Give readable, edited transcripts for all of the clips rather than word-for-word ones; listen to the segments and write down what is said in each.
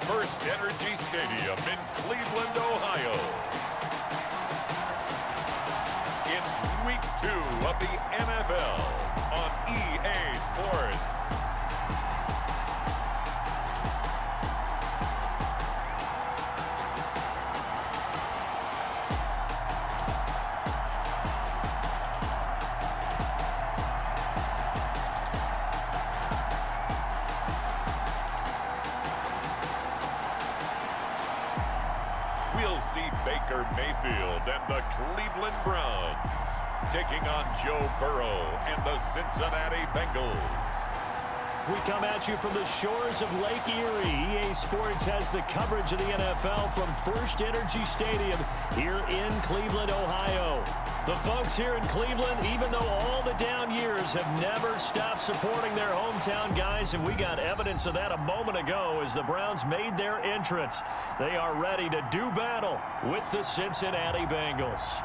First Energy Stadium in Cleveland, Ohio. It's Week 2 of the NFL on EA Sports. We'll see Baker Mayfield and the Cleveland Browns taking on Joe Burrow and the Cincinnati Bengals. We come at you from the shores of Lake Erie. EA Sports has the coverage of the NFL from First Energy Stadium here in Cleveland, Ohio. The folks here in Cleveland, even though all the down years, have never stopped supporting their hometown guys, and we got evidence of that a moment ago as the Browns made their entrance. They are ready to do battle with the Cincinnati Bengals.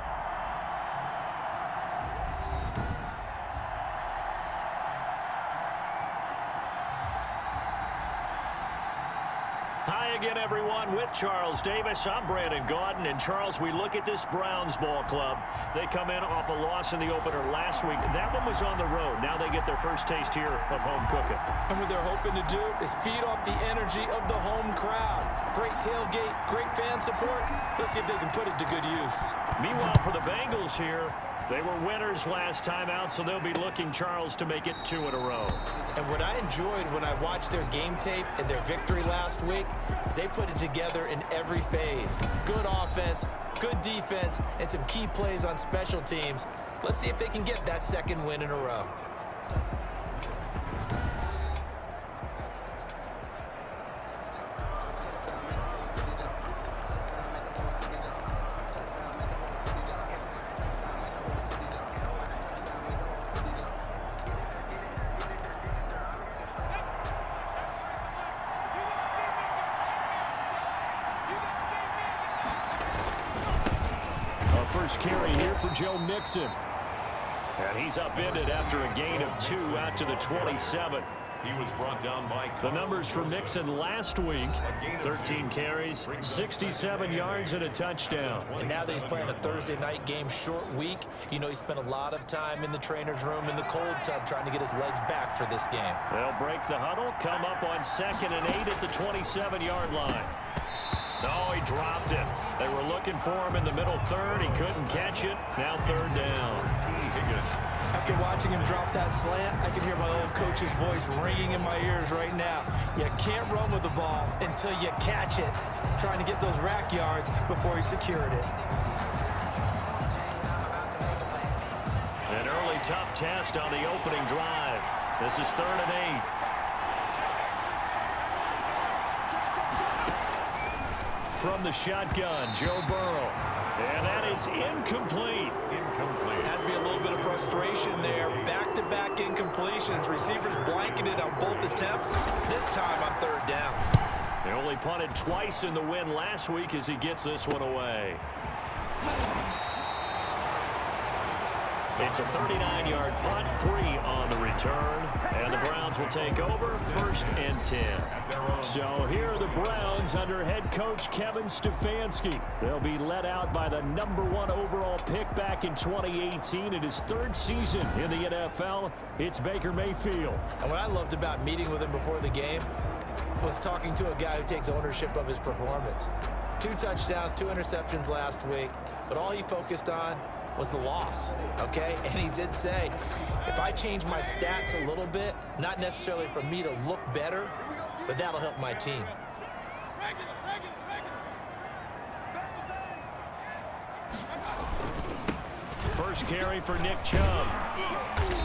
Hi again, everyone. With Charles Davis, I'm Brandon Gaudin. And Charles, we look at this Browns ball club. They come in off a loss in the opener last week. That one was on the road. Now they get their first taste here of home cooking. And what they're hoping to do is feed off the energy of the home crowd. Great tailgate, great fan support. Let's see if they can put it to good use. Meanwhile, for the Bengals here, they were winners last time out, so they'll be looking, Charles, to make it 2 in a row. And what I enjoyed when I watched their game tape and their victory last week is they put it together in every phase. Good offense, good defense, and some key plays on special teams. Let's see if they can get that second win in a row. First carry here for Joe Mixon. And he's upended after a gain of 2 out to the 27. He was brought down by the numbers for Mixon last week: 13 carries, 67 yards, and a touchdown. And now that he's playing a Thursday night game, short week, you know he spent a lot of time in the trainer's room in the cold tub trying to get his legs back for this game. They'll break the huddle, come up on 2nd and 8 at the 27-yard line. No, he dropped it. They were looking for him in the middle third. He couldn't catch it. Now 3rd down. After watching him drop that slant, I can hear my old coach's voice ringing in my ears right now. You can't run with the ball until you catch it. Trying to get those rack yards before he secured it. An early tough test on the opening drive. This is 3rd and 8. From the shotgun, Joe Burrow. And that is incomplete. Has to be a little bit of frustration there. Back-to-back incompletions. Receivers blanketed on both attempts, this time on 3rd down. They only punted twice in the win last week as he gets this one away. It's a 39-yard punt, 3 on the return, and the Browns will take over 1st and 10. So here are the Browns under head coach Kevin Stefanski. They'll be led out by the #1 overall pick back in 2018 in his 3rd season in the NFL. It's Baker Mayfield. And what I loved about meeting with him before the game was talking to a guy who takes ownership of his performance. 2 touchdowns, 2 interceptions last week, but all he focused on was the loss, okay? And he did say, if I change my stats a little bit, not necessarily for me to look better, but that'll help my team. First carry for Nick Chubb.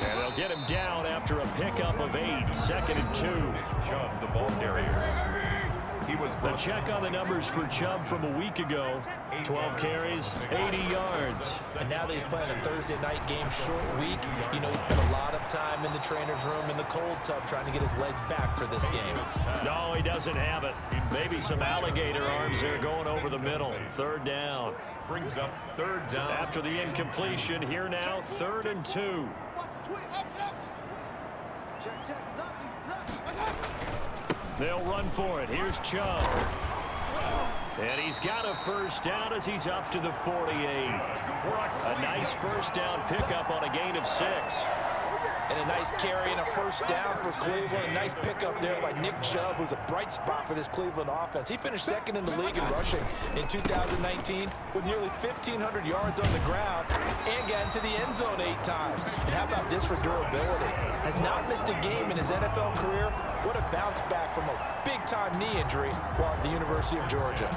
And they'll get him down after a pickup of 8, 2nd and 2. Chubb, the ball carrier. A check on the numbers for Chubb from a week ago. 12 carries, 80 yards. And now that he's playing a Thursday night game, short week, you know, he spent a lot of time in the trainer's room in the cold tub trying to get his legs back for this game. No, he doesn't have it. Maybe some alligator arms there going over the middle. 3rd down. Brings up 3rd down. After the incompletion, here now, 3rd and 2. They'll run for it. Here's Chubb. And he's got a first down as he's up to the 48. A nice first down pickup on a gain of 6. And a nice carry and a first down for Cleveland. A nice pickup there by Nick Chubb, who's a bright spot for this Cleveland offense. He finished second in the league in rushing in 2019 with nearly 1,500 yards on the ground and got into the end zone 8 times. And how about this for durability? Has not missed a game in his NFL career. What a bounce back from a big-time knee injury while at the University of Georgia.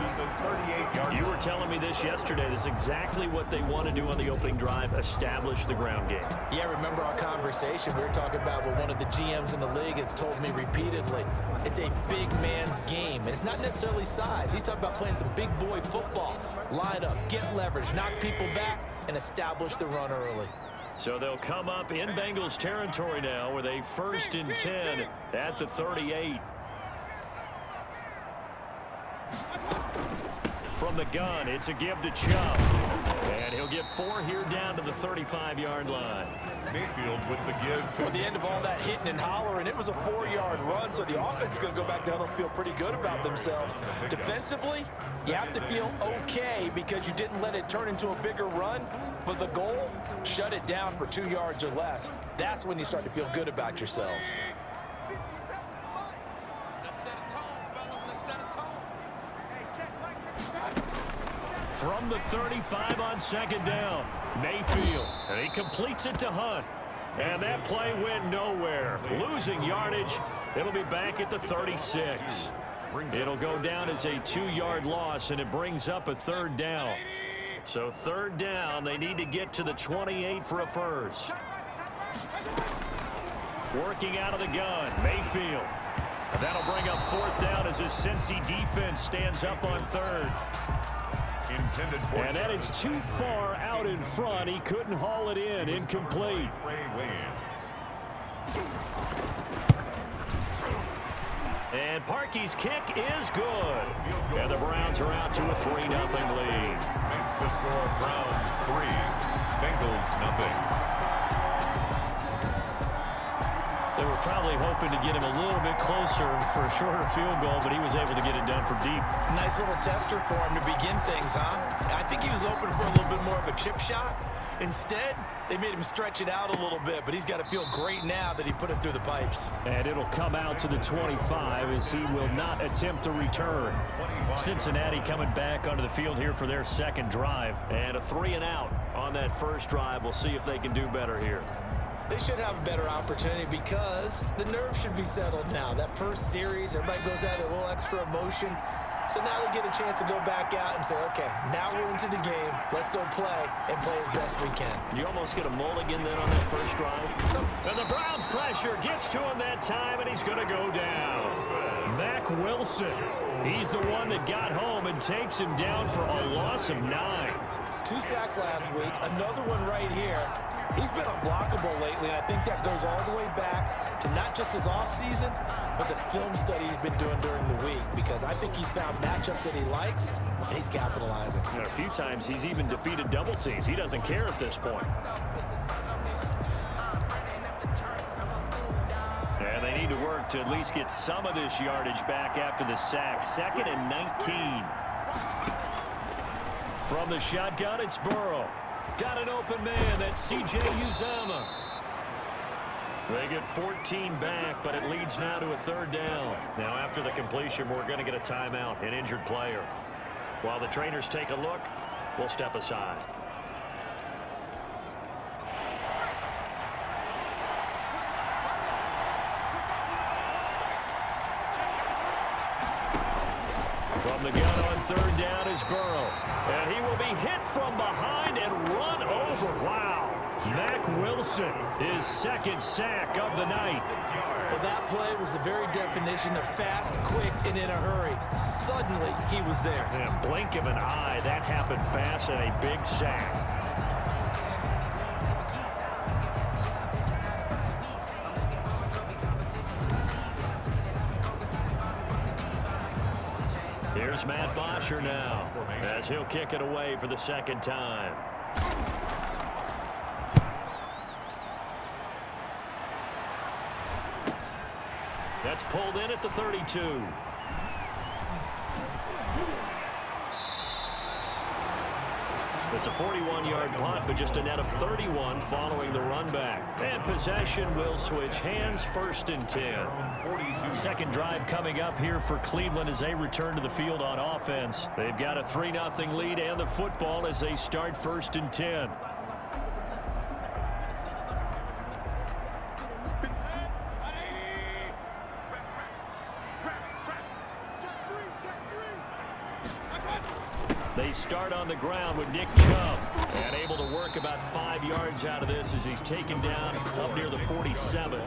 You were telling me this yesterday. This is exactly what they want to do on the opening drive, establish the ground game. Yeah, remember our conversation we were talking about what one of the GMs in the league has told me repeatedly. It's a big man's game, and it's not necessarily size. He's talking about playing some big boy football. Line up, get leverage, knock people back, and establish the run early. So they'll come up in Bengals territory now with a 1st and 10 at the 38. From the gun, it's a give to Chubb. And he'll get 4 here down to the 35-yard line. Mayfield with the give. At the end of all that hitting and hollering, it was a 4-yard run, so the offense is going to go back down and feel pretty good about themselves. Defensively, you have to feel okay because you didn't let it turn into a bigger run. But the goal, shut it down for 2 yards or less. That's when you start to feel good about yourselves. From the 35 on 2nd down, Mayfield, and he completes it to Hunt. And that play went nowhere. Losing yardage. It'll be back at the 36. It'll go down as a 2-yard loss, and it brings up a 3rd down. So 3rd down, they need to get to the 28 for a first. Working out of the gun, Mayfield. And that'll bring up 4th down as his Cincy defense stands up on 3rd. And that is too far out in front. He couldn't haul it in. Incomplete. And Parkey's kick is good. And the Browns are out to a 3-0 lead. That's the score. Browns 3, Bengals 0. They were probably hoping to get him a little bit closer for a shorter field goal, but he was able to get it done from deep. Nice little tester for him to begin things, huh? I think he was open for a little bit more of a chip shot. Instead, they made him stretch it out a little bit, but he's got to feel great now that he put it through the pipes. And it'll come out to the 25 as he will not attempt to return. Cincinnati coming back onto the field here for their 2nd drive. And a 3-and-out on that first drive. We'll see if they can do better here. They should have a better opportunity because the nerves should be settled now. That first series, everybody goes out with a little extra emotion. So now they get a chance to go back out and say, okay, now we're into the game. Let's go play and play as best we can. You almost get a mulligan then on that first drive. And the Browns pressure gets to him that time, and he's going to go down. Mack Wilson, he's the one that got home and takes him down for a loss of 9. 2 sacks last week, another one right here. He's been unblockable lately, and I think that goes all the way back to not just his offseason, but the film study he's been doing during the week, because I think he's found matchups that he likes, and he's capitalizing. A few times he's even defeated double teams. He doesn't care at this point. And they need to work to at least get some of this yardage back after the sack. 2nd and 19. From the shotgun, it's Burrow. Got an open man. That's C.J. Uzomah. They get 14 back, but it leads now to a 3rd down. Now, after the completion, we're going to get a timeout, an injured player. While the trainers take a look, we'll step aside. From the gun on 3rd down is Burrow. And he will be hit from behind and run over. Wow. Mack Wilson, his 2nd sack of the night. Well, that play was the very definition of fast, quick, and in a hurry. Suddenly, he was there. Yeah, blink of an eye. That happened fast and a big sack. Here's Matt Bosher now, as he'll kick it away for the 2nd time. That's pulled in at the 32. It's a 41-yard punt, but just a net of 31 following the run back. And possession will switch hands, 1st and 10. Second drive coming up here for Cleveland as they return to the field on offense. They've got a 3-0 lead and the football as they start 1st and 10. They start on the ground with Nick Chubb, and able to work about 5 yards out of this as he's taken down up near the 47.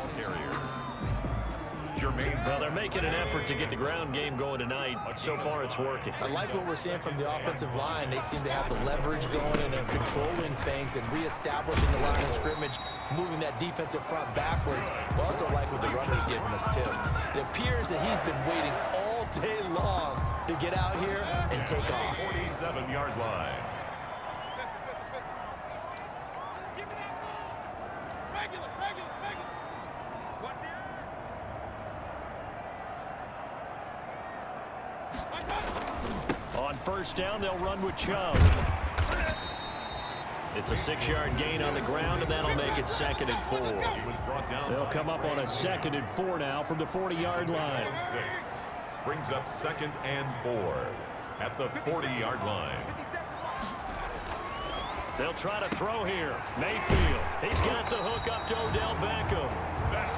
Well, they're making an effort to get the ground game going tonight, but so far it's working. I like what we're seeing from the offensive line. They seem to have the leverage going and they're controlling things and reestablishing the line of scrimmage, moving that defensive front backwards, but also like what the runner's giving us too. It appears that he's been waiting all day long to get out here and take off. 47-yard line. On 1st down, they'll run with Chubb. It's a 6-yard gain on the ground, and that'll make it 2nd and 4. They'll come up on a 2nd and 4 now from the 40-yard line. 6 brings up 2nd and 4 at the 40-yard line. They'll try to throw here. Mayfield, he's got the hook up to Odell Beckham.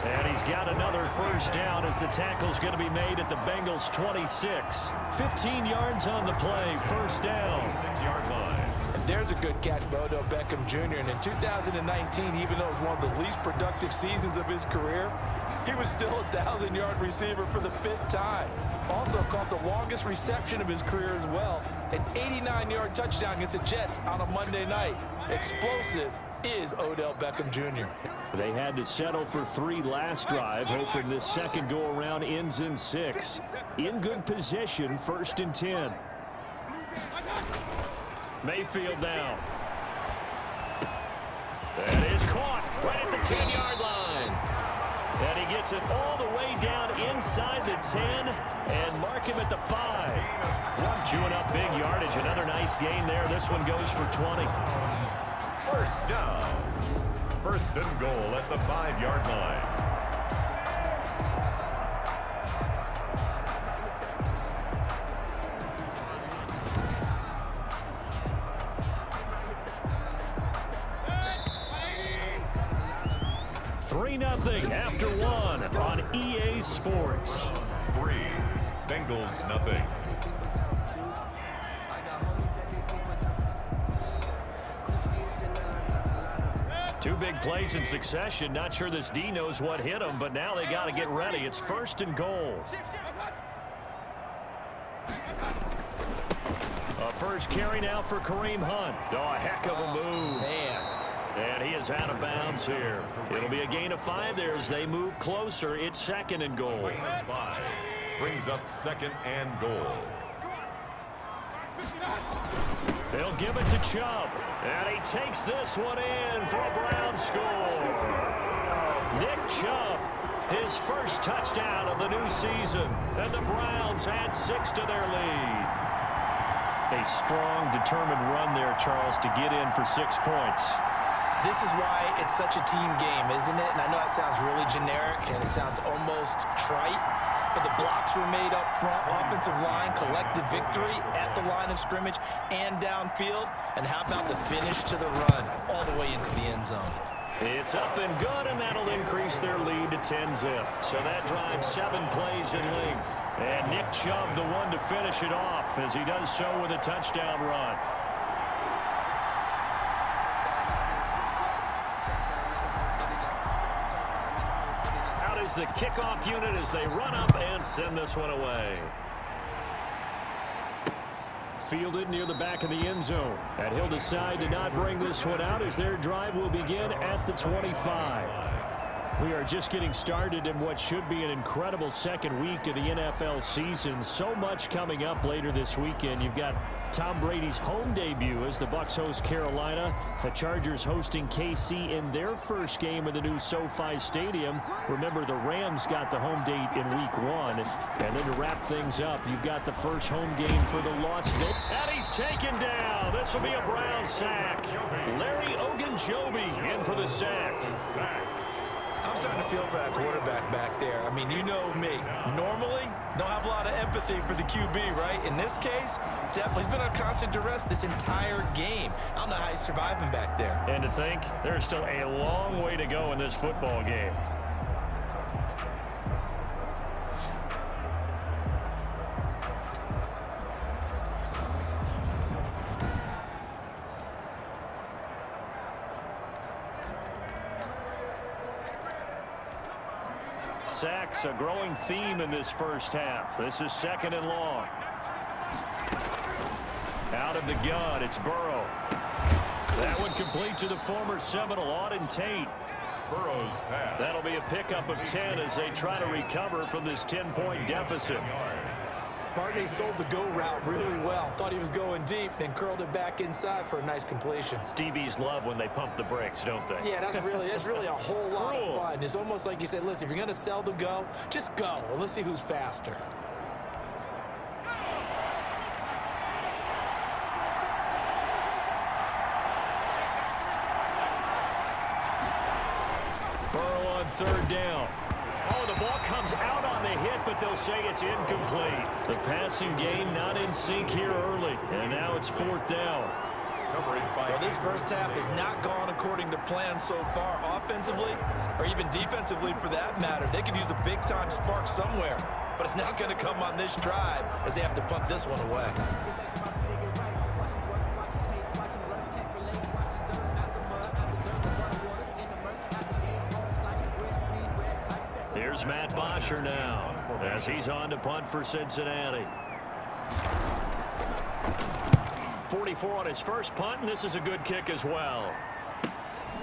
And he's got another 1st down as the tackle's going to be made at the Bengals' 26. 15 yards on the play, 1st down. 6-yard line. And there's a good catch by Odell Beckham Jr. And in 2019, even though it was one of the least productive seasons of his career, he was still a 1,000-yard receiver for the 5th time. Also caught the longest reception of his career as well. An 89-yard touchdown against the Jets on a Monday night. Explosive is Odell Beckham Jr. They had to settle for 3 last drive, hoping this second go-around ends in 6. In good position, 1st and 10. Mayfield down. That is caught right at the 10-yard line. And he gets it all the way down inside the 10 and mark him at the 5. Chewing up big yardage. Another nice gain there. This one goes for 20. 1st down. 1st and goal at the 5-yard line. Nothing after 1 on EA Sports. 3, Bengals nothing. Two big plays in succession. Not sure this D knows what hit him, but now they got to get ready. It's 1st and goal. A 1st carry now for Kareem Hunt. Oh, a heck of a move. Man. And he is out of bounds here. It'll be a gain of 5 there as they move closer. It's 2nd and goal. 5 brings up 2nd and goal. They'll give it to Chubb. And he takes this one in for a Brown score. Nick Chubb, his 1st touchdown of the new season. And the Browns add 6 to their lead. A strong, determined run there, Charles, to get in for 6 points. This is why it's such a team game, isn't it? And I know it sounds really generic and it sounds almost trite, but the blocks were made up front, offensive line, collective victory at the line of scrimmage and downfield. And how about the finish to the run all the way into the end zone? It's up and good, and that'll increase their lead to 10-zip. So that drives 7 plays in length. And Nick Chubb, the one to finish it off, as he does so with a touchdown run. The kickoff unit as they run up and send this one away. Fielded near the back of the end zone. And he'll decide to not bring this one out as their drive will begin at the 25. We are just getting started in what should be an incredible second week of the NFL season. So much coming up later this weekend. You've got Tom Brady's home debut as the Bucs host Carolina. The Chargers hosting KC in their first game in the new SoFi Stadium. Remember, the Rams got the home date in Week 1. And then to wrap things up, you've got the first home game for the Las Vegas. And he's taken down. This will be a Brown sack. Larry Ogunjobi in for the sack. I'm starting to feel for that quarterback back there. I mean, you know me. Normally, don't have a lot of empathy for the QB, right? In this case, definitely. He's been on constant duress this entire game. I don't know how he's surviving back there. And to think, there's still a long way to go in this football game. Sacks, a growing theme in this first half. This is 2nd and long. Out of the gun, it's Burrow. That one complete to the former Seminole, Auden Tate. Burrow's pass. That'll be a pickup of 10 as they try to recover from this 10-point deficit. Partney sold the go route really well. Thought he was going deep, then curled it back inside for a nice completion. DBs love when they pump the brakes, don't they? Yeah, that's really a whole lot of fun. It's almost like you said, listen, if you're going to sell the go, just go. And let's see who's faster. Burrow on 3rd down. Oh, the ball comes out on the hit, but they'll say it's incomplete. The passing game not in sync here early, and now it's 4th down. Well, this first half has not gone according to plan so far offensively, or even defensively for that matter. They could use a big-time spark somewhere, but it's not going to come on this drive as they have to punt this one away. Here's Matt Bosher now as he's on to punt for Cincinnati. 44 on his first punt, and this is a good kick as well.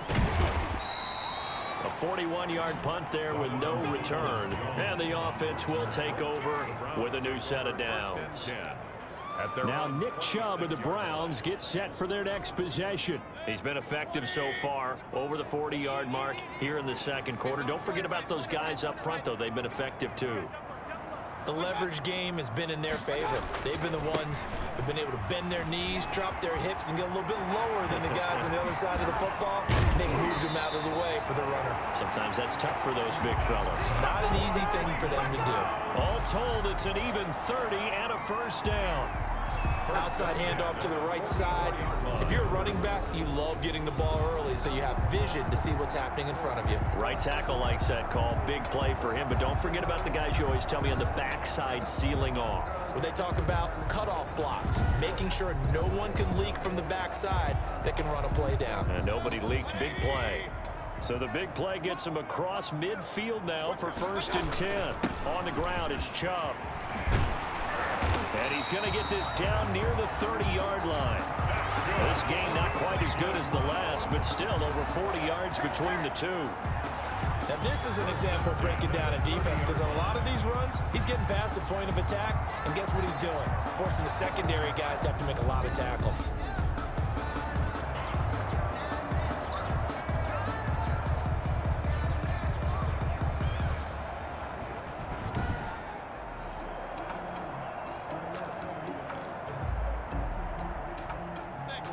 A 41-yard punt there with no return, and the offense will take over with a new set of downs. Now Nick Chubb of the Browns gets set for their next possession. He's been effective so far, over the 40-yard mark here in the 2nd quarter. Don't forget about those guys up front, though. They've been effective, too. The leverage game has been in their favor. They've been the ones who've been able to bend their knees, drop their hips, and get a little bit lower than the guys on the other side of the football. And they've moved them out of the way for the runner. Sometimes that's tough for those big fellas. Not an easy thing for them to do. All told, it's an even 30 and a first down. Outside handoff to the right side. If you're a running back, you love getting the ball early so you have vision to see what's happening in front of you. Right tackle likes that call. Big play for him. But don't forget about the guys you always tell me on the backside sealing off. When they talk about cutoff blocks, making sure no one can leak from the backside that can run a play down. And nobody leaked. Big play. So the big play gets him across midfield now for 1st and 10. On the ground, it's Chubb. And he's going to get this down near the 30-yard line. This game not quite as good as the last, but still over 40 yards between the two. Now this is an example of breaking down a defense, because on a lot of these runs, he's getting past the point of attack, and guess what he's doing? Forcing the secondary guys to have to make a lot of tackles.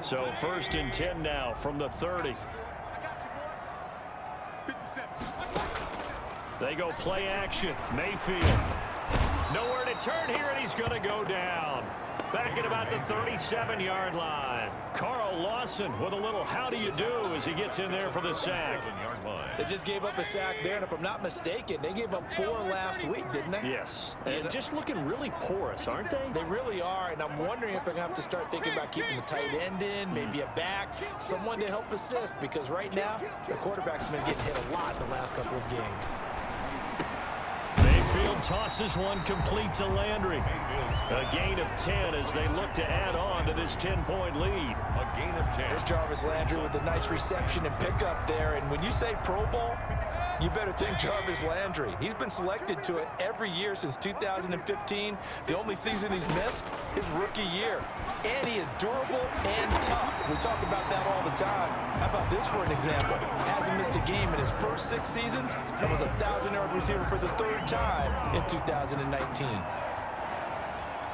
So 1st and 10 now from the 30. They go play action. Mayfield. Nowhere to turn here, and he's going to go down. Back at about the 37-yard line. Carl Lawson with a little how do you do as he gets in there for the sack. They just gave up a sack there, and if I'm not mistaken, they gave up 4 last week, didn't they? Yes. And just looking really porous, aren't they? They really are, and I'm wondering if they're going to have to start thinking about keeping the tight end in, maybe a back, someone to help assist, because right now, the quarterback's been getting hit a lot in the last couple of games. Mayfield tosses one complete to Landry. A gain of 10 as they look to add on to this 10-point lead. A gain of 10. There's Jarvis Landry with a nice reception and pickup there. And when you say Pro Bowl, You better think Jarvis Landry. He's been selected to it every year since 2015. The only season he's missed is rookie year. And he is durable and tough. We talk about that all the time. How about this for an example? Hasn't missed a game in his first 6 seasons and was a 1,000-yard receiver for the 3rd time in 2019.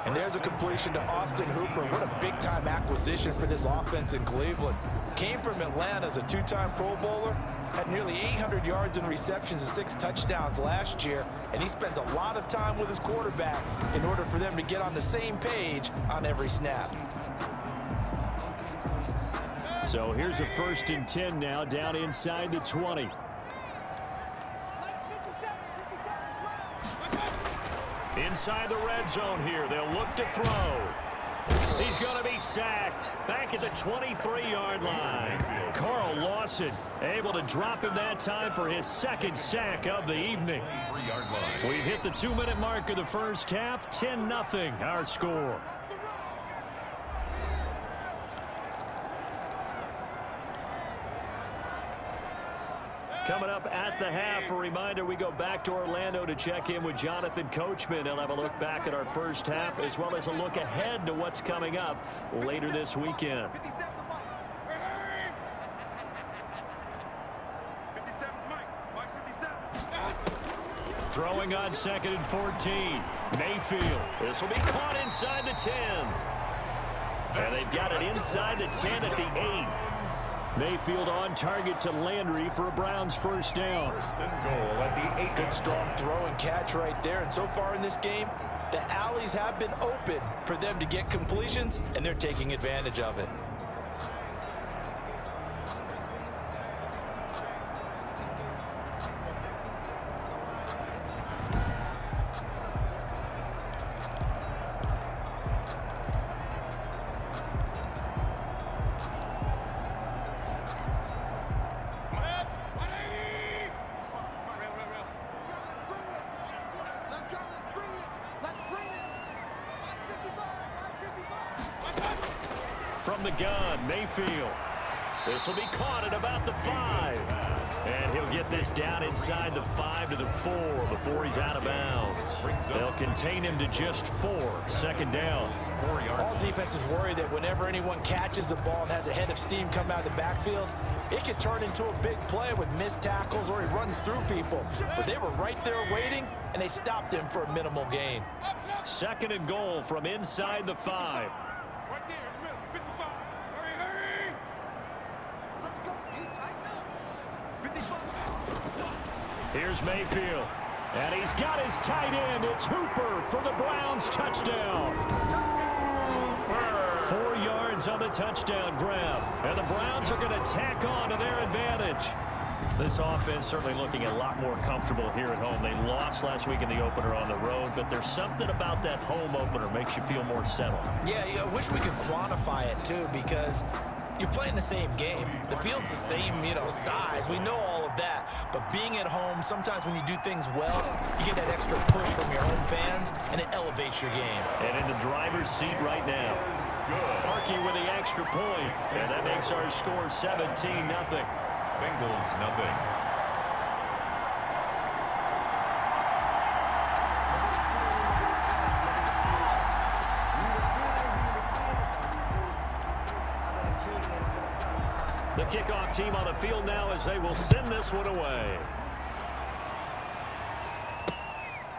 And there's a completion to Austin Hooper. What a big-time acquisition for this offense in Cleveland. Came from Atlanta as a 2-time Pro Bowler, had nearly 800 yards in receptions and 6 touchdowns last year, and he spends a lot of time with his quarterback in order for them to get on the same page on every snap. So here's a 1st and 10 now, down inside the 20. Inside the red zone here, they'll look to throw. He's going to be sacked back at the 23-yard line. Carl Lawson able to drop him that time for his 2nd sack of the evening. We've hit the 2-minute mark of the first half. 10-0 our score. Coming up at the half, a reminder, we go back to Orlando to check in with Jonathan Coachman. He'll have a look back at our first half as well as a look ahead to what's coming up later this weekend. Throwing on 2nd and 14. Mayfield. This will be caught inside the 10. And they've got it inside the 10 at the 8. Mayfield on target to Landry for a Browns 1st down. 1st and goal at the 8. Good strong throw and catch right there. And so far in this game, the alleys have been open for them to get completions, and they're taking advantage of it. From the gun, Mayfield. This will be caught at about the 5. And he'll get this down inside the 5 to the 4 before he's out of bounds. They'll contain him to just 4. 2nd down. All defenses worry that whenever anyone catches the ball and has a head of steam come out of the backfield, it could turn into a big play with missed tackles or he runs through people. But they were right there waiting, and they stopped him for a minimal gain. 2nd and goal from inside the 5. Here's Mayfield, and he's got his tight end. It's Hooper for the Browns touchdown. 4 yards on the touchdown grab, and the Browns are going to tack on to their advantage. This offense certainly looking a lot more comfortable here at home. They lost last week in the opener on the road, but there's something about that home opener makes you feel more settled. Yeah, I wish we could quantify it too, because you're playing the same game. The field's the same, size. We know all of that. But being at home, sometimes when you do things well, you get that extra push from your home fans, and it elevates your game. And in the driver's seat right now, Parkey with the extra point, and that makes our score 17-0. Bengals 0. The kickoff team on the field now as they will send this one away.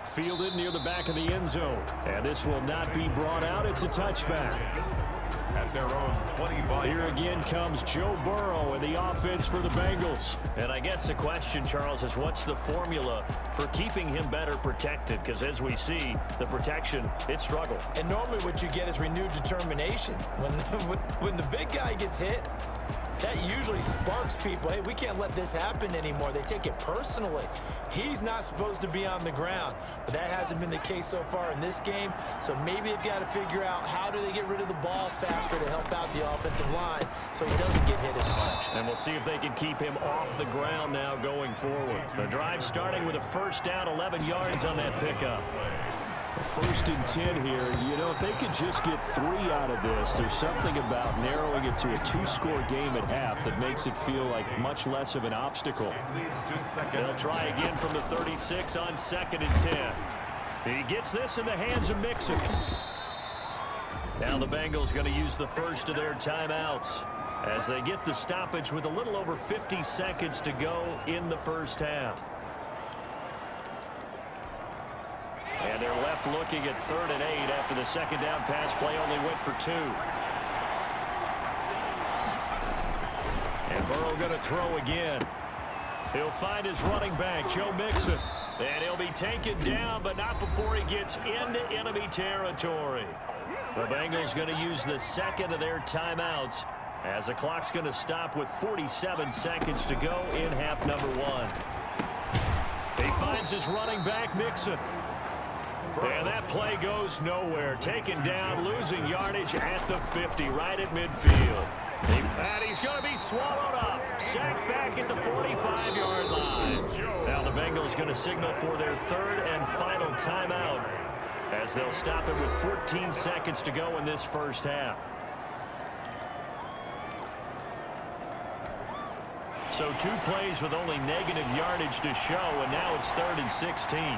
Fielded near the back of the end zone. And this will not be brought out. It's a touchback. At their own 25. Here again comes Joe Burrow and the offense for the Bengals. And I guess the question, Charles, is what's the formula for keeping him better protected? Because as we see, the protection, it struggled. And normally what you get is renewed determination. When the big guy gets hit, that usually sparks people. Hey, we can't let this happen anymore. They take it personally. He's not supposed to be on the ground, but that hasn't been the case so far in this game. So maybe they've got to figure out how do they get rid of the ball faster to help out the offensive line so he doesn't get hit as much. And we'll see if they can keep him off the ground now going forward. The drive starting with a 1st down, 11 yards on that pickup. First and 10 here. You know, if they could just get 3 out of this, there's something about narrowing it to a 2-score game at half that makes it feel like much less of an obstacle. They'll try again from the 36 on 2nd and 10. He gets this in the hands of Mixon. Now the Bengals going to use the first of their timeouts as they get the stoppage with a little over 50 seconds to go in the first half. And they're left looking at 3rd and 8 after the second down pass play only went for 2. And Burrow going to throw again. He'll find his running back, Joe Mixon. And he'll be taken down, but not before he gets into enemy territory. The Bengals going to use the second of their timeouts as the clock's going to stop with 47 seconds to go in half number 1. He finds his running back, Mixon. And that play goes nowhere. Taken down, losing yardage at the 50, right at midfield. And he's going to be swallowed up. Sacked back at the 45-yard line. Now the Bengals going to signal for their 3rd and final timeout as they'll stop it with 14 seconds to go in this first half. So 2 plays with only negative yardage to show, and now it's 3rd and 16.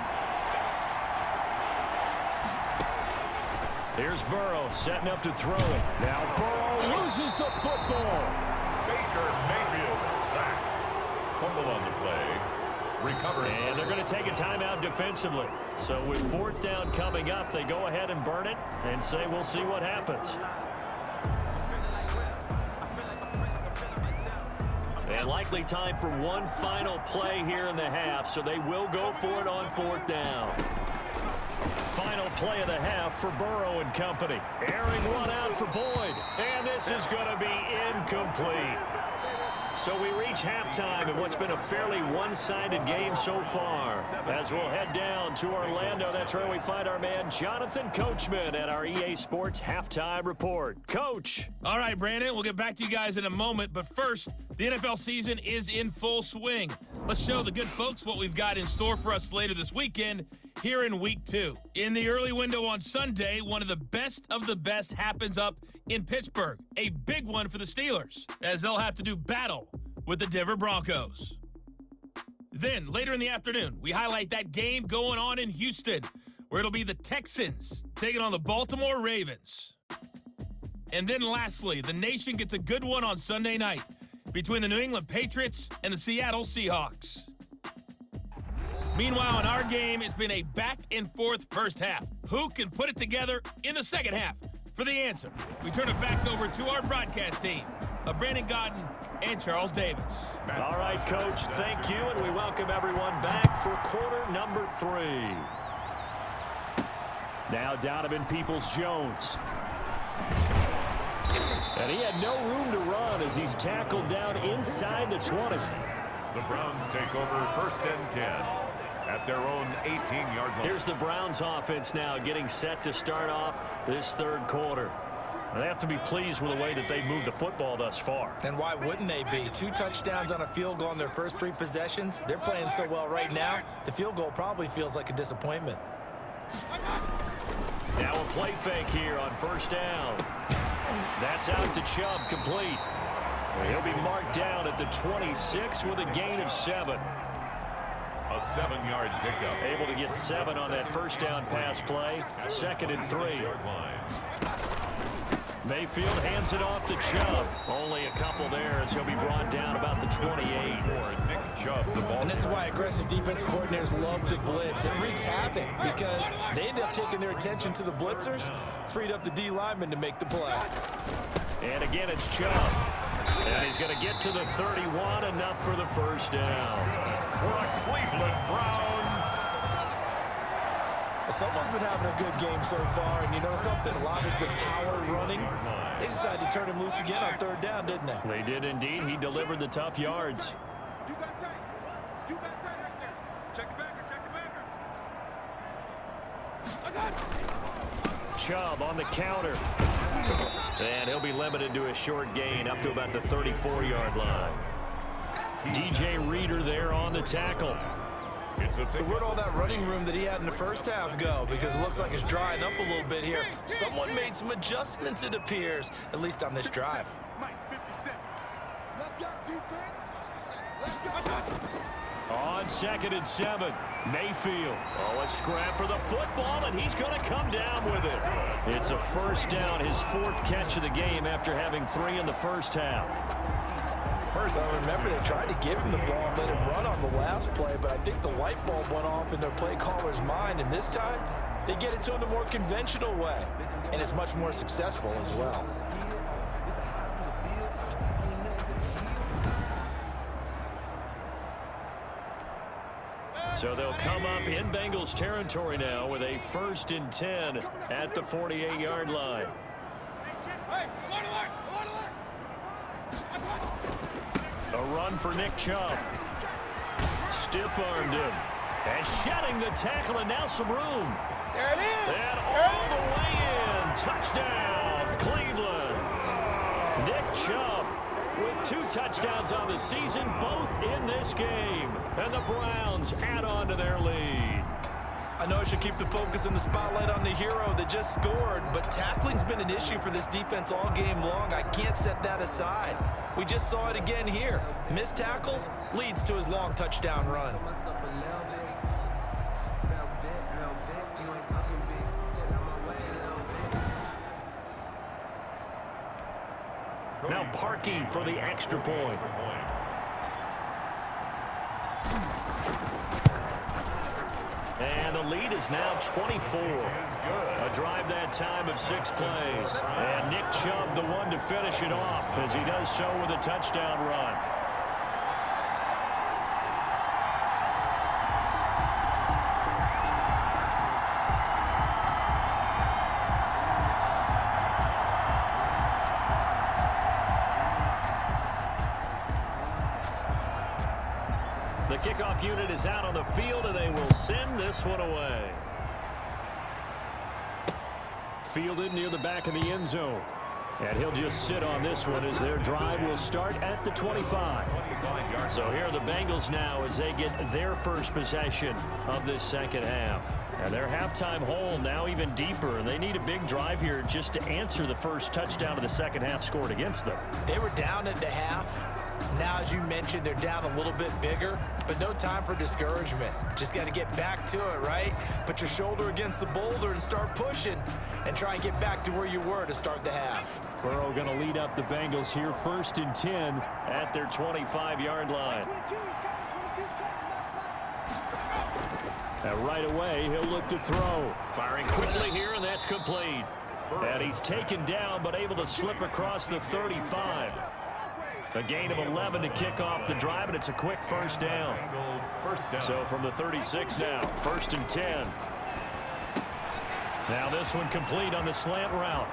Here's Burrow setting up to throw it. Now Burrow loses the football. Baker Mayfield sacked. Fumble on the play. Recovery. And they're going to take a timeout defensively. So with 4th down coming up, they go ahead and burn it and say we'll see what happens. And likely time for one final play here in the half, so they will go for it on 4th down. Final play of the half for Burrow and company. Airing one out for Boyd. And this is going to be incomplete. So we reach halftime in what's been a fairly one-sided game so far. As we'll head down to Orlando, that's where we find our man Jonathan Coachman at our EA Sports Halftime Report. Coach. All right, Brandon, we'll get back to you guys in a moment. But first, the NFL season is in full swing. Let's show the good folks what we've got in store for us later this weekend here in Week 2. In the early window on Sunday, one of the best happens up in Pittsburgh. A big one for the Steelers, as they'll have to do battle with the Denver Broncos. Then, later in the afternoon, we highlight that game going on in Houston, where it'll be the Texans taking on the Baltimore Ravens. And then lastly, the nation gets a good one on Sunday night between the New England Patriots and the Seattle Seahawks. Meanwhile, in our game, it's been a back-and-forth first half. Who can put it together in the second half? For the answer, we turn it back over to our broadcast team of Brandon Godden and Charles Davis. All right, Coach, thank you, and we welcome everyone back for quarter number 3. Now Donovan Peoples-Jones. And he had no room to run as he's tackled down inside the 20. The Browns take over 1st and 10 at their own 18-yard line. Here's the Browns offense now getting set to start off this 3rd quarter. They have to be pleased with the way that they've moved the football thus far. And why wouldn't they be? 2 touchdowns on a field goal in their first 3 possessions. They're playing so well right now, the field goal probably feels like a disappointment. Now a play fake here on 1st down. That's out to Chubb, complete. He'll be marked down at the 26 with a gain of 7. A 7-yard pickup. Able to get 7 on that 1st down pass play. 2nd and 3. Mayfield hands it off to Chubb. Only a couple there as he'll be brought down about the 28. And this is why aggressive defense coordinators love to blitz. It wreaks havoc because they end up taking their attention to the blitzers, freed up the D lineman to make the play. And again, it's Chubb. And he's going to get to the 31, enough for the 1st down. For the Cleveland Browns. Someone's been having a good game so far, and you know something? A lot has been power running. They decided to turn him loose again on 3rd down, didn't they? They did indeed. He delivered the tough yards. You got tight. You got tight right there. Check the backer. Check the backer. Chubb on the counter. And he'll be limited to a short gain up to about the 34-yard line. DJ Reader there on the tackle. defensive. So where'd all that running room that he had in the first half go? Because it looks like it's drying up a little bit here. Someone made some adjustments, it appears, at least on this drive. Let's go, defense. Let's go. On 2nd and 7, Mayfield. Oh, a scrap for the football, and he's going to come down with it. It's a first down, his 4th catch of the game after having 3 in the first half. Well, remember, they tried to give him the ball and let him run on the last play, but I think the light bulb went off in their play caller's mind, and this time they get it to him the more conventional way, and it's much more successful as well. So they'll come up in Bengals territory now with a 1st and 10 at the 48-yard line. A run for Nick Chubb. Stiff-armed him. And shedding the tackle, and now some room. There it is. And all the way in. Touchdown, Cleveland. Nick Chubb with 2 touchdowns on the season, both in this game. And the Browns add on to their lead. I know I should keep the focus and the spotlight on the hero that just scored, but tackling's been an issue for this defense all game long. I can't set that aside. We just saw it again here. Missed tackles leads to his long touchdown run. Now Parkey for the extra point. And the lead is now 24. A drive that time of 6 plays. And Nick Chubb, the one to finish it off, as he does so with a touchdown run. The kickoff unit is out on the field, and they will send this one away. Fielded near the back of the end zone. And he'll just sit on this one as their drive will start at the 25. So here are the Bengals now as they get their first possession of this second half. And their halftime hole now even deeper, and they need a big drive here just to answer the first touchdown of the second half scored against them. They were down at the half. Now, as you mentioned, they're down a little bit bigger, but no time for discouragement. Just got to get back to it, right? Put your shoulder against the boulder and start pushing and try and get back to where you were to start the half. Burrow going to lead up the Bengals here 1st and 10 at their 25-yard line. And right away, he'll look to throw. Firing quickly here, and that's complete. And he's taken down, but able to slip across the 35. A gain of 11 to kick off the drive, and it's a quick first down. So from the 36 now, 1st and 10. Now this one complete on the slant route.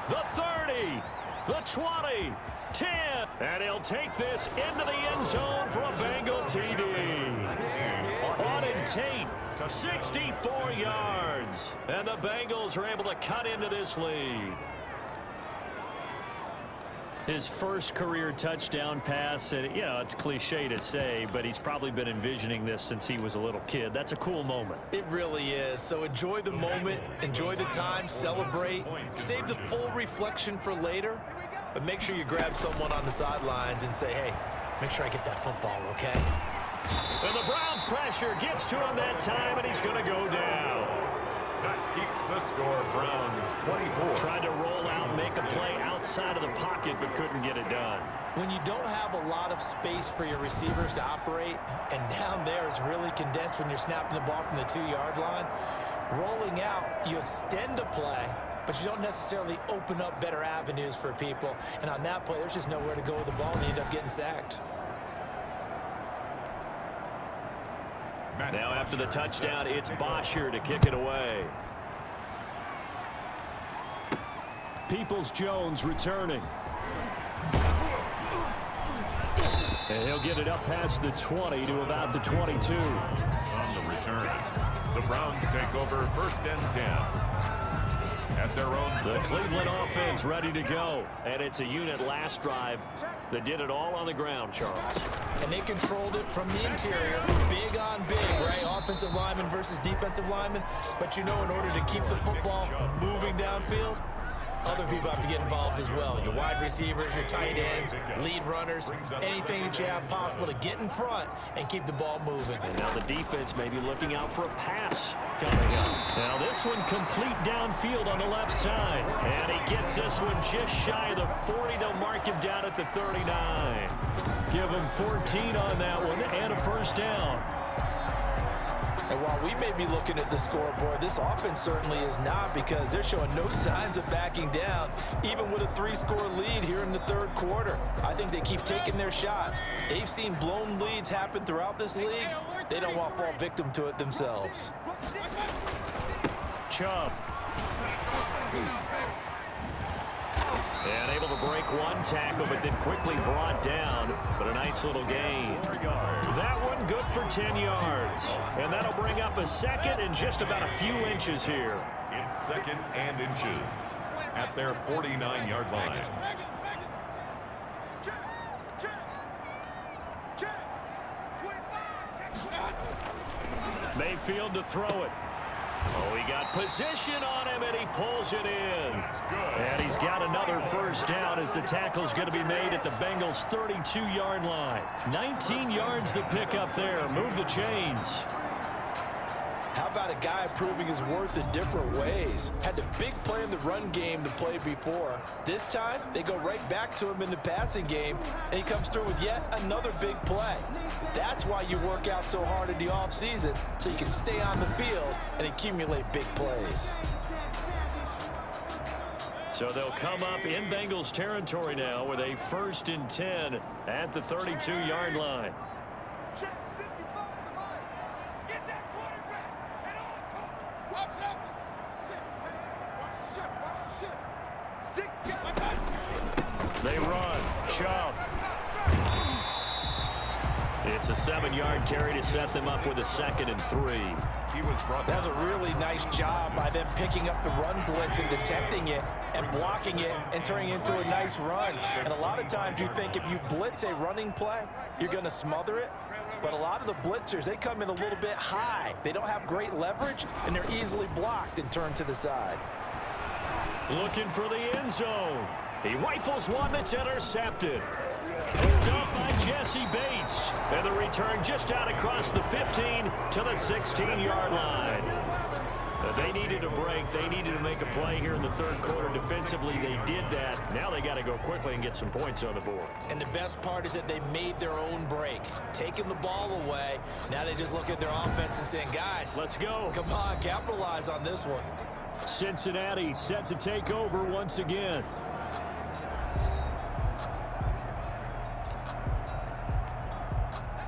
The 30, the 20, 10. And he'll take this into the end zone for a Bengal TD. Auden Tate, 64 yards. And the Bengals are able to cut into this lead. His first career touchdown pass, and it's cliche to say, but he's probably been envisioning this since he was a little kid. That's a cool moment. It really is. So enjoy the moment, enjoy the time, celebrate, save the full reflection for later, but make sure you grab someone on the sidelines and say, hey, make sure I get that football, okay? And the Browns pressure gets to him that time, and he's going to go down. That keeps the score. Browns 24. Tried to roll out and make a play outside of the pocket, but couldn't get it done. When you don't have a lot of space for your receivers to operate, and down there is really condensed when you're snapping the ball from the 2-yard line, rolling out, you extend a play, but you don't necessarily open up better avenues for people. And on that play, there's just nowhere to go with the ball, and you end up getting sacked. Now after the touchdown, it's Bosher to kick it away. Peoples-Jones returning. And he'll get it up past the 20 to about the 22. On the return, the Browns take over 1st and 10. at their own. The Cleveland offense ready to go. And it's a unit last drive that did it all on the ground, Charles. And they controlled it from the interior, big on big, right? Offensive lineman versus defensive lineman. But you know, in order to keep the football moving downfield, other people have to get involved as well. Your wide receivers, your tight ends, lead runners, anything that you have possible to get in front and keep the ball moving. And now the defense may be looking out for a pass coming up. Now this one complete downfield on the left side. And he gets this one just shy of the 40. They'll mark him down at the 39. Give him 14 on that one and a first down. And while we may be looking at the scoreboard, this offense certainly is not, because they're showing no signs of backing down, even with a 3-score lead here in the third quarter. I think they keep taking their shots. They've seen blown leads happen throughout this league. They don't want to fall victim to it themselves. Chubb. And able to break one tackle, but then quickly brought down. But a nice little gain. That one good for 10 yards. And that'll bring up a second and just about a few inches here. It's second and inches at their 49-yard line. Mayfield to throw it. Oh, he got position on him, and he pulls it in. And he's got another first down as the tackle's going to be made at the Bengals' 32-yard line. 19 yards to pick up there. Move the chains. How about a guy proving his worth in different ways? Had the big play in the run game to play before. This time, they go right back to him in the passing game, and he comes through with yet another big play. That's why you work out so hard in the offseason, so you can stay on the field and accumulate big plays. So they'll come up in Bengals territory now with a 1st and 10 at the 32-yard line. They run. Chubb. It's a 7-yard carry to set them up with a 2nd and 3. That's a really nice job by them picking up the run blitz and detecting it and blocking it and turning it into a nice run. And a lot of times you think if you blitz a running play, you're going to smother it. But a lot of the blitzers, they come in a little bit high. They don't have great leverage, and they're easily blocked and turned to the side. Looking for the end zone. He rifles one that's intercepted. Picked up by Jesse Bates. And the return just out across the 15 to the 16-yard line. They needed a break. They needed to make a play here in the third quarter. Defensively, they did that. Now they got to go quickly and get some points on the board. And the best part is that they made their own break, taking the ball away. Now they just look at their offense and saying, guys, let's go. Come on, capitalize on this one. Cincinnati set to take over once again.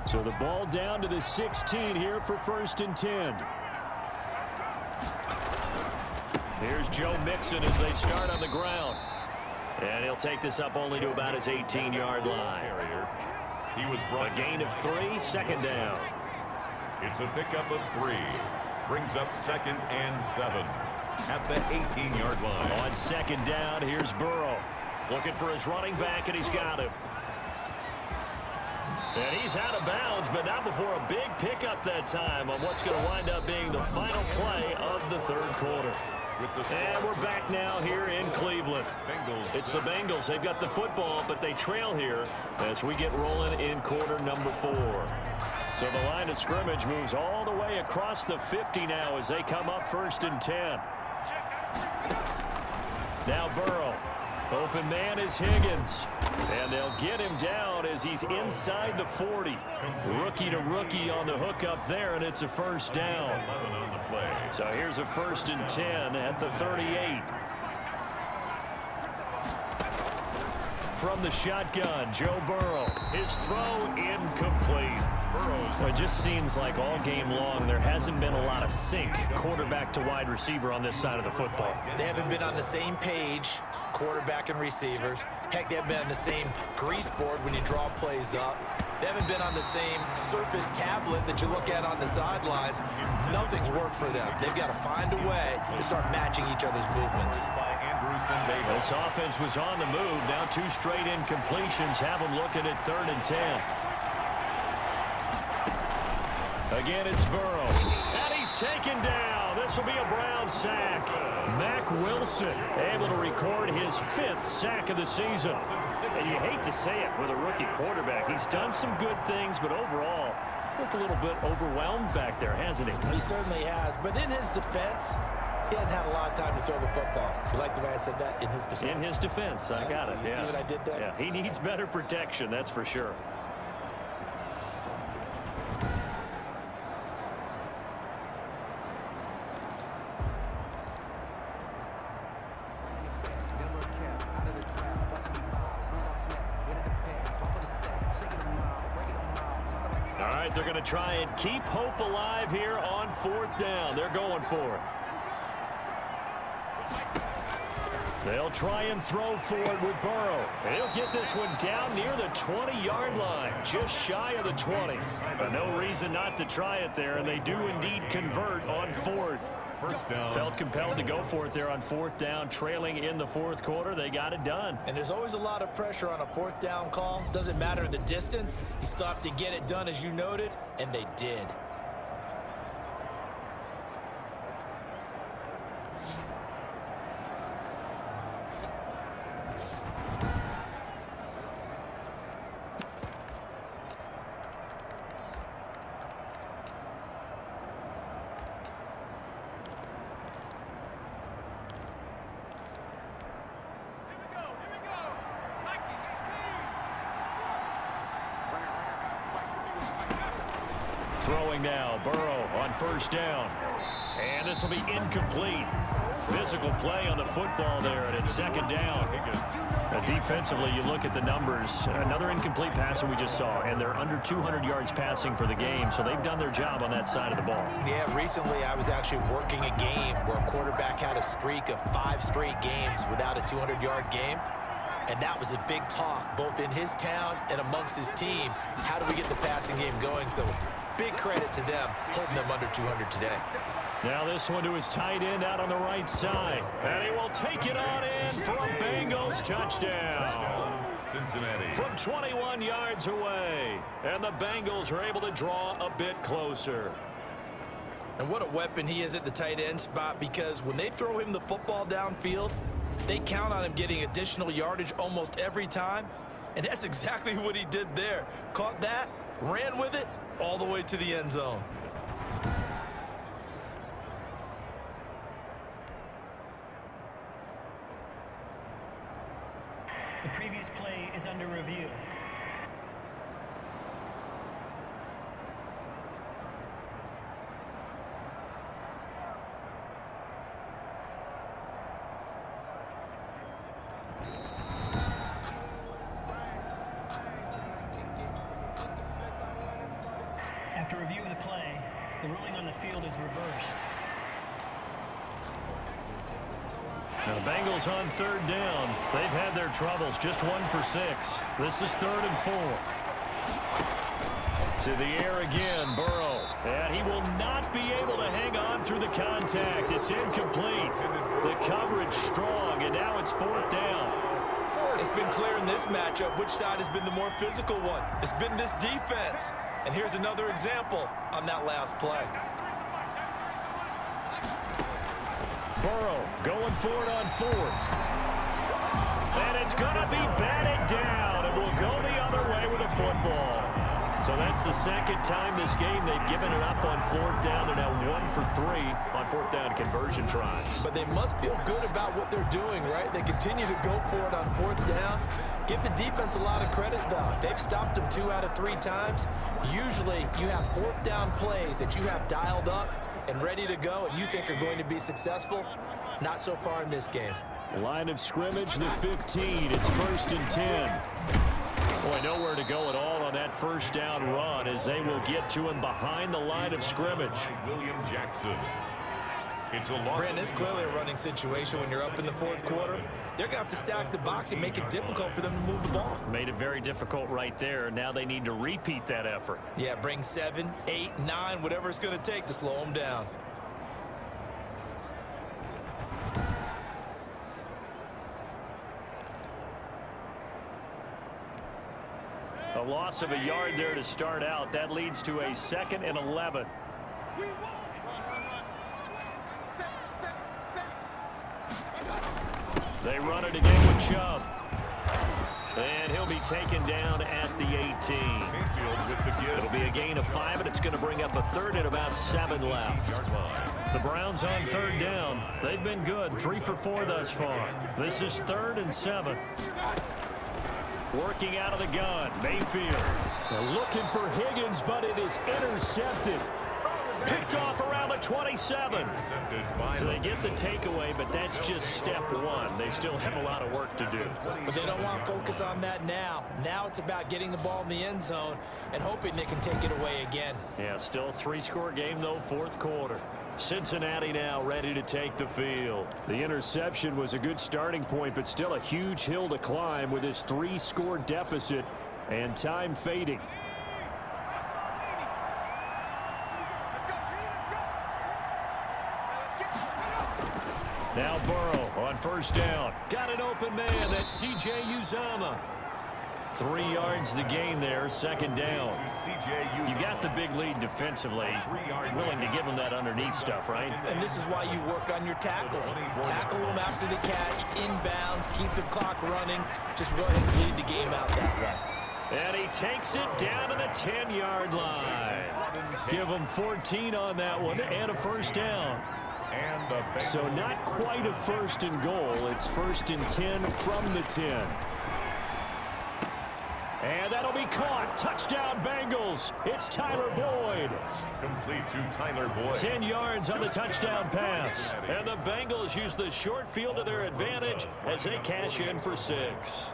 So the ball down to the 16 here for 1st and 10. Here's Joe Mixon as they start on the ground. And he'll take this up only to about his 18-yard line. He was a gain of 3, 2nd down. It's a pickup of 3. Brings up 2nd and 7 at the 18-yard line. On 2nd down, here's Burrow. Looking for his running back, and he's got him. And he's out of bounds, but not before a big pickup that time on what's going to wind up being the final play of the third quarter. And we're back now here in Cleveland. It's the Bengals. They've got the football, but they trail here as we get rolling in quarter number 4. So the line of scrimmage moves all the way across the 50 now as they come up 1st and 10. Now Burrow. Open man is Higgins. And they'll get him down as he's inside the 40. Rookie to rookie on the hook up there, and it's a first down. So here's a 1st and 10 at the 38. From the shotgun, Joe Burrow. His throw incomplete. Well, it just seems like all game long there hasn't been a lot of sync quarterback to wide receiver on this side of the football. They haven't been on the same page, quarterback and receivers. Heck, they haven't been on the same grease board when you draw plays up. They haven't been on the same Surface tablet that you look at on the sidelines. Nothing's worked for them. They've got to find a way to start matching each other's movements. This offense was on the move. Now 2 straight incompletions have them looking at 3rd and 10. Again, it's Burrow. And he's taken down. This will be a Brown sack. Mack Wilson able to record his 5th sack of the season. And you hate to say it with a rookie quarterback. He's done some good things, but overall, looked a little bit overwhelmed back there, hasn't he? He certainly has. But in his defense, he hadn't had a lot of time to throw the football. You like the way I said that? In his defense. In his defense. I got it. You see what I did there? Yeah, he needs better protection, that's for sure. All right, they're going to try and keep hope alive here on 4th down. They're going for it. They'll try and throw for it with Burrow. He'll get this one down near the 20-yard line, just shy of the 20. But no reason not to try it there, and they do indeed convert on 4th. First down. Felt compelled to go for it there on 4th down, trailing in the 4th quarter. They got it done. And there's always a lot of pressure on a 4th down call. Doesn't matter the distance. You still have to get it done, as you noted, and they did. Throwing now, Burrow on 1st down. And this will be incomplete. Physical play on the football there, and it's 2nd down. Defensively, you look at the numbers. Another incomplete passer we just saw, and they're under 200 yards passing for the game, so they've done their job on that side of the ball. Yeah, recently I was actually working a game where a quarterback had a streak of 5 straight games without a 200-yard game. And that was a big talk, both in his town and amongst his team. How do we get the passing game going? So big credit to them, holding them under 200 today. Now this one to his tight end out on the right side. And he will take it on in for a Bengals touchdown. Cincinnati. From 21 yards away. And the Bengals are able to draw a bit closer. And what a weapon he is at the tight end spot, because when they throw him the football downfield, they count on him getting additional yardage almost every time. And that's exactly what he did there. Caught that, ran with it, all the way to the end zone. The previous play is under review. After review of the play, the ruling on the field is reversed. Now the Bengals on 3rd down. They've had their troubles, just 1 for 6. This is 3rd and 4. To the air again, Burrow. And he will not be able to hang on through the contact. It's incomplete. The coverage strong, and now it's 4th down. It's been clear in this matchup which side has been the more physical one. It's been this defense. And here's another example on that last play. Burrow going for it on 4th. And it's going to be batted down. It will go the other way with a football. So that's the 2nd time this game they've given it up on 4th down. They're now 1 for 3 on 4th down conversion tries. But they must feel good about what they're doing, right? They continue to go for it on 4th down. Give the defense a lot of credit, though. They've stopped them 2 out of 3 times. Usually, you have 4th down plays that you have dialed up and ready to go and you think are going to be successful. Not so far in this game. Line of scrimmage, the 15. It's 1st and 10. Boy, nowhere to go at all on that 1st down run as they will get to him behind the line of scrimmage. William Jackson. It's a loss. Brandon, it's clearly a running situation when you're up in the fourth quarter. They're going to have to stack the box and make it difficult for them to move the ball. Made it very difficult right there. Now they need to repeat that effort. Yeah, bring 7, 8, 9, whatever it's going to take to slow them down. A loss of a yard there to start out. That leads to a 2nd and 11. They run it again with Chubb. And he'll be taken down at the 18. It'll be a gain of 5, and it's going to bring up a 3rd and about 7 left. The Browns on 3rd down. They've been good, 3 for 4 thus far. This is 3rd and 7. Working out of the gun, Mayfield. They're looking for Higgins, but it is intercepted. Picked off around the 27. So they get the takeaway, but that's just step 1. They still have a lot of work to do. But they don't want to focus on that now. Now it's about getting the ball in the end zone and hoping they can take it away again. Yeah, still a 3-score game, though, 4th quarter. Cincinnati now ready to take the field. The interception was a good starting point, but still a huge hill to climb with this 3-score deficit and time fading. Now Burrow on 1st down. Got an open man. That's C.J. Uzomah. 3 yards the gain there, 2nd down. You got the big lead defensively. Willing to give them that underneath stuff, right? And this is why you work on your tackling. Tackle them after the catch, inbounds, keep the clock running. Just go ahead and lead the game out that way. And he takes it down to the 10-yard line. Give him 14 on that one and a 1st down. So not quite a 1st and goal. It's 1st and 10 from the 10. And that'll be caught. Touchdown, Bengals. It's Tyler Boyd. Complete to Tyler Boyd. 10 yards on the touchdown pass. And the Bengals use the short field to their advantage as they cash in for 6.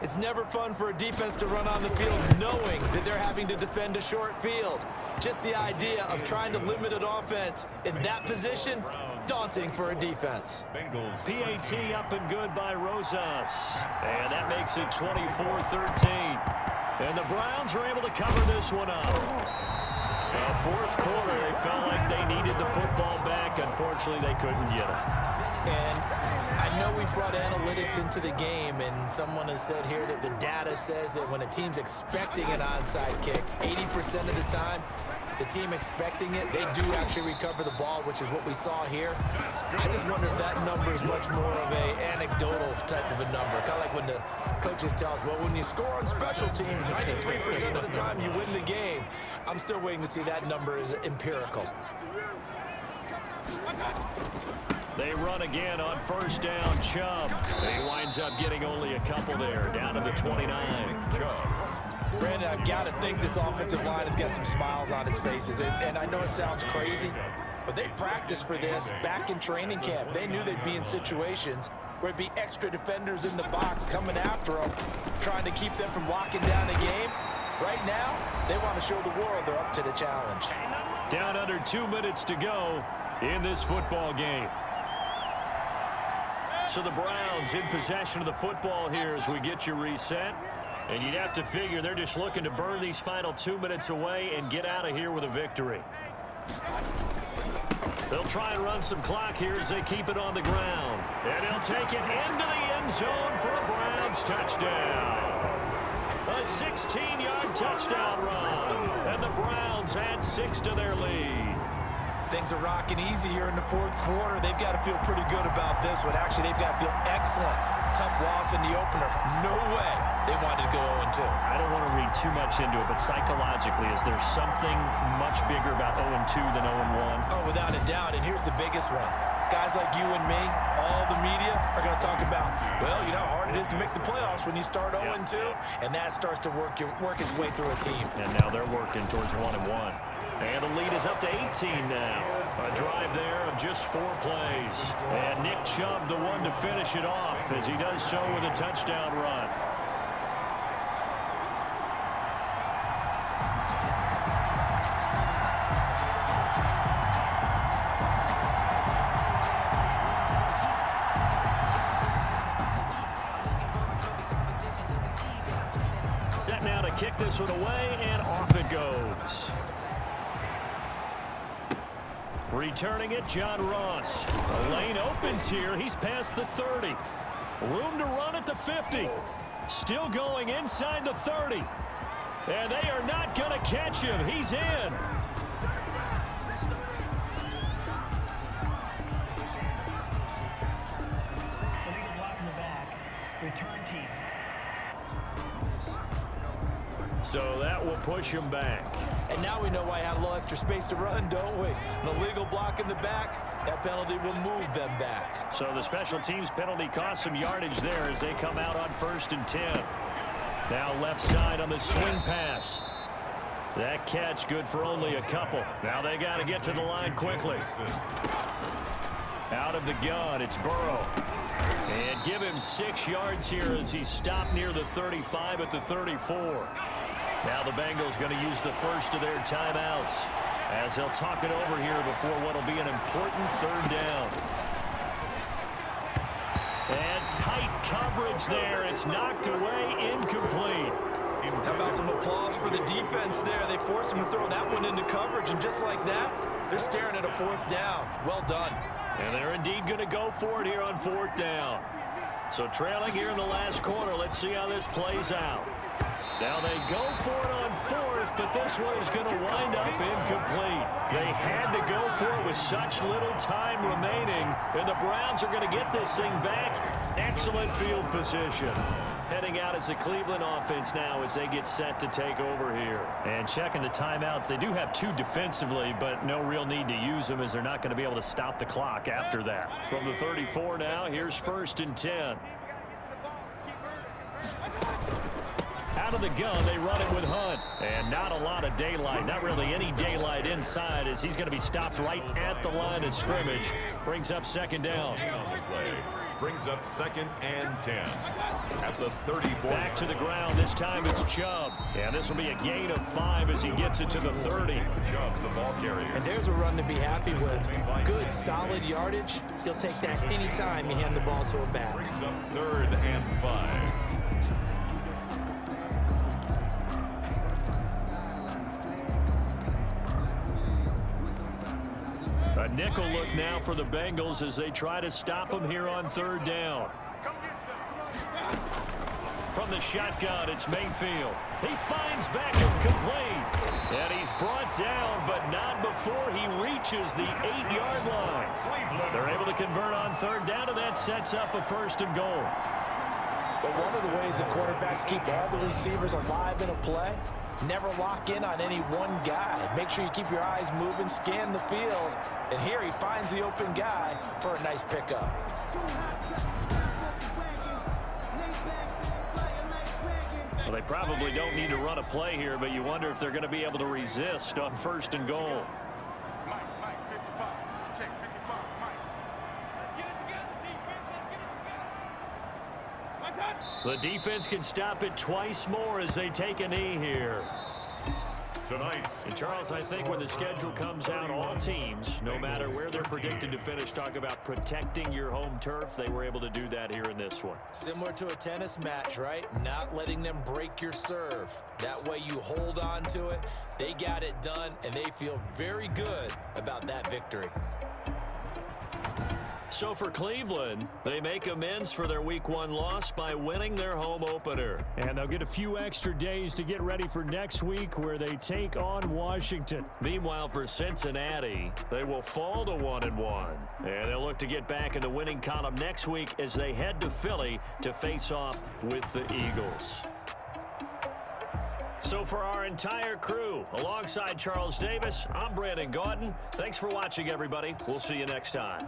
It's never fun for a defense to run on the field knowing that they're having to defend a short field. Just the idea of trying to limit an offense in that position, daunting for a defense. PAT up and good by Rosas. And that makes it 24-13. And the Browns are able to cover this one up. 4th quarter, they felt like they needed the football back. Unfortunately, they couldn't get it. And I know we've brought analytics into the game, and someone has said here that the data says that when a team's expecting an onside kick, 80% of the time, the team expecting it, they do actually recover the ball, which is what we saw here. I just wonder if that number is much more of a anecdotal type of a number. Kind of like when the coaches tell us, well, when you score on special teams, 93% of the time you win the game. I'm still waiting to see that number is empirical. They run again on 1st down, Chubb. And he winds up getting only a couple there, down to the 29. Brandon, I've got to think this offensive line has got some smiles on its faces. And I know it sounds crazy, but they practiced for this back in training camp. They knew they'd be in situations where it'd be extra defenders in the box coming after them, trying to keep them from locking down the game. Right now, they want to show the world they're up to the challenge. Down under 2 minutes to go in this football game. So the Browns in possession of the football here as we get you reset. And you'd have to figure they're just looking to burn these final 2 minutes away and get out of here with a victory. They'll try and run some clock here as they keep it on the ground. And they'll take it into the end zone for a Browns touchdown. A 16-yard touchdown run. And the Browns add 6 to their lead. Things are rocking easy here in the 4th quarter. They've got to feel pretty good about this one. Actually, they've got to feel excellent. Tough loss in the opener. No way they wanted to go 0-2. I don't want to read too much into it, but psychologically, is there something much bigger about 0-2 than 0-1? Oh, without a doubt. And here's the biggest one. Guys like you and me, all the media, are going to talk about, well, you know how hard it is to make the playoffs when you start 0-2, and that starts to work its way through a team. And now they're working towards 1-1. And the lead is up to 18 now. A drive there of just 4 plays. And Nick Chubb, the one to finish it off, as he does so with a touchdown run. kick this one away, and off it goes. Returning it, John Ross. The lane opens here. He's past the 30. Room to run at the 50. Still going inside the 30. And they are not going to catch him. He's in. Illegal block in the back. Return team. So that will push him back. And now we know why I had a little extra space to run, don't we? An illegal block in the back, that penalty will move them back. So the special teams penalty cost some yardage there as they come out on 1st and 10. Now left side on the swing pass. That catch good for only a couple. Now they got to get to the line quickly. Out of the gun, it's Burrow. And give him 6 yards here as he's stopped near the 35 at the 34. Now the Bengals going to use the first of their timeouts as they'll talk it over here before what will be an important 3rd down. And tight coverage there. It's knocked away, incomplete. How about some applause for the defense there? They forced him to throw that one into coverage, and just like that, they're staring at a 4th down. Well done. And they're indeed going to go for it here on 4th down. So trailing here in the last quarter. Let's see how this plays out. Now they go for it on 4th, but this one is going to wind up incomplete. They had to go for it with such little time remaining, and the Browns are going to get this thing back. Excellent field position. Heading out as the Cleveland offense now as they get set to take over here. And checking the timeouts, they do have 2 defensively, but no real need to use them as they're not going to be able to stop the clock after that. From the 34 now, here's 1st and 10. Out of the gun, they run it with Hunt. And not a lot of daylight, not really any daylight inside as he's going to be stopped right at the line of scrimmage. Brings up 2nd down. Brings up 2nd and 10 at the 34. Back to the ground. This time it's Chubb. And this will be a gain of 5 as he gets it to the 30. Chubb, the ball carrier. And there's a run to be happy with. Good, solid yardage. He'll take that any time you hand the ball to a back. Brings up 3rd and 5. A nickel look now for the Bengals as they try to stop him here on 3rd down. From the shotgun, it's Mayfield. He finds Beckham complete. And he's brought down, but not before he reaches the 8-yard line. They're able to convert on 3rd down, and that sets up a 1st and goal. But one of the ways the quarterbacks keep all the receivers alive in a play, never lock in on any one guy. Make sure you keep your eyes moving, scan the field. And here he finds the open guy for a nice pickup. Well, they probably don't need to run a play here, but you wonder if they're going to be able to resist on 1st and goal. Mike, 55. Check 55, Mike. Let's get it together, defense. The defense can stop it twice more as they take a knee here. Tonight's And Charles, I think when the schedule comes out, all teams, no matter where they're predicted to finish, talk about protecting your home turf. They were able to do that here in this one. Similar to a tennis match, right? Not letting them break your serve. That way you hold on to it. They got it done, and they feel very good about that victory. So for Cleveland, they make amends for their Week 1 loss by winning their home opener. And they'll get a few extra days to get ready for next week where they take on Washington. Meanwhile, for Cincinnati, they will fall to 1-1. And they'll look to get back in the winning column next week as they head to Philly to face off with the Eagles. So for our entire crew, alongside Charles Davis, I'm Brandon Gaudin. Thanks for watching, everybody. We'll see you next time.